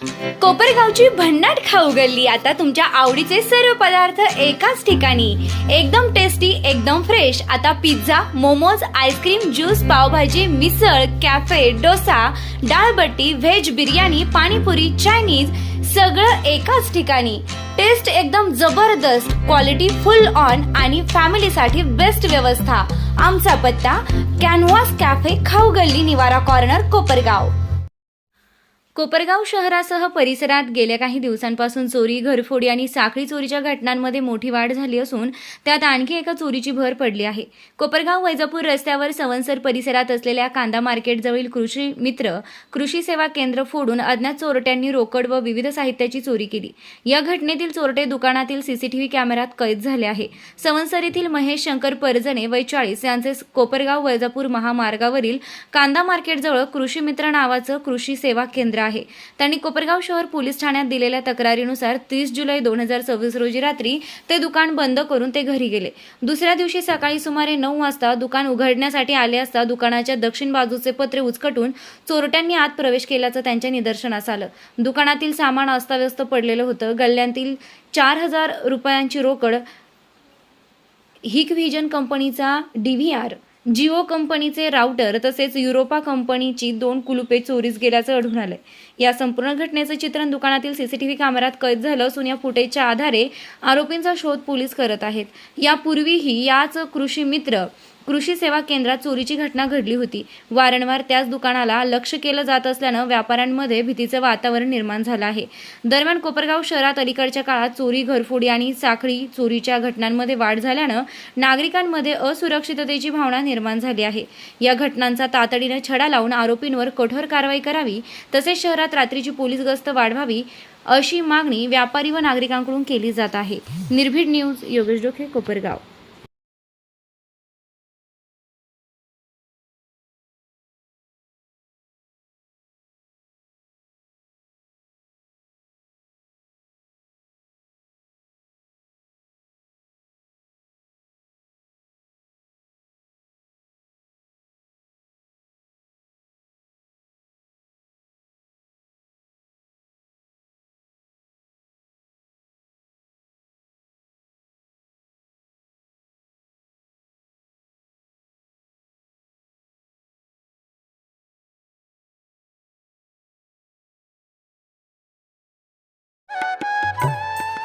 कोपरगावची भन्नाट खाऊ गल्ली आता तुमच्या आवडीचे सर्व पदार्थ एकाच ठिकाणी, एकदम टेस्टी, एकदम फ्रेश। आता pizza, momos, ice cream, juice, pav bhaji, misal, cafe, dosa, dal baati, veg biryani, panipuri, Chinese सगळं एकाच ठिकाणी। टेस्ट एकदम जबरदस्त, क्वालिटी फुल ऑन आणि फॅमिलीसाठी बेस्ट व्यवस्था। आमचा पत्ता कॅनव्हास कॅफे, खाऊ गल्ली, निवारा कॉर्नर, कोपरगाव। कोपरगाव शहरासह परिसरात गेल्या काही दिवसांपासून चोरी, घरफोडी आणि साखळी चोरीच्या घटनांमध्ये मोठी वाढ झाली असून त्यात आणखी एका चोरीची भर पडली आहे। कोपरगाव वैजापूर रस्त्यावर सवनसर परिसरात असलेल्या कांदा मार्केटजवळील कृषी मित्र कृषी सेवा केंद्र फोडून अज्ञात चोरट्यांनी रोकड व विविध साहित्याची चोरी केली। या घटनेतील चोरटे दुकानातील सीसीटीव्ही कॅमेऱ्यात कैद झाले आहे। सवनसर येथील महेश शंकर परजणे वय 40 यांचे कोपरगाव वैजापूर महामार्गावरील कांदा मार्केटजवळ कृषी मित्र नावाचं कृषी सेवा केंद्र आहे। त्यांनी कोपरगाव शहर पोलीस ठाण्यात दिलेल्या तक्रारीनुसार 30 जुलै 2024 रोजी रात्री ते दुकान बंद करून ते घरी गेले। दुसऱ्या दिवशी सकाळी सुमारे 9 वाजता दुकान उघडण्यासाठी आले असता दुकानाच्या दक्षिण बाजूचे पत्रे उचकटून चोरट्यांनी आत प्रवेश केल्याचं त्यांच्या निदर्शनास आलं। दुकानातील सामान अस्ताव्यस्त पडलेलं होतं। गल्ल्यांतील 4000 रुपयांची रोकड, हिकव्हिजन कंपनीचा DVR, जिओ कंपनीचे राउटर तसेच युरोपा कंपनीची 2 कुलुपे चोरीस गेल्याचं आढळून आलंय। या संपूर्ण घटनेचं चित्रण दुकानातील सीसीटीव्ही कॅमेऱ्यात कैद झालं असून या फुटेजच्या आधारे आरोपींचा शोध पोलीस करत आहेत। यापूर्वीही याच कृषी मित्र कृषी सेवा केंद्रात चोरीची घटना घडली होती। वारंवार त्याच दुकानाला लक्ष केलं जात असल्यानं व्यापाऱ्यांमध्ये भीतीचं वातावरण निर्माण झालं आहे। दरम्यान कोपरगाव शहरात अलीकडच्या काळात चोरी, घरफोडी आणि साखळी चोरीच्या घटनांमध्ये वाढ झाल्यानं नागरिकांमध्ये असुरक्षिततेची भावना निर्माण झाली आहे। या घटनांचा तातडीनं छडा लावून आरोपींवर कठोर कारवाई करावी तसेच शहरात रात्रीची पोलीस गस्त वाढवावी अशी मागणी व्यापारी व नागरिकांकडून केली जात आहे। निर्भीड न्यूज, योगेश डोके, कोपरगाव।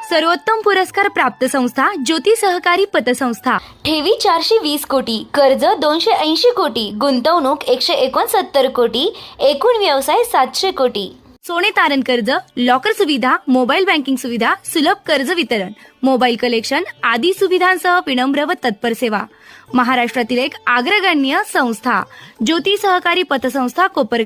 सर्वोत्तम पुरस्कार प्राप्त संस्था ज्योती सहकारी पतसंस्था। ठेवी 420 कोटी, कर्ज 280 कोटी, गुंतवणूक 169 कोटी, एकूण व्यवसाय 700 कोटी। सोने तारण कर्ज, लॉकर सुविधा, मोबाईल बँकिंग सुविधा, सुलभ कर्ज वितरण, मोबाईल कलेक्शन आदी सुविधांसह विनम्र व तत्पर सेवा। महाराष्ट्रातील एक अग्रगण्य संस्था ज्योती सहकारी पतसंस्था, कोपरगाव।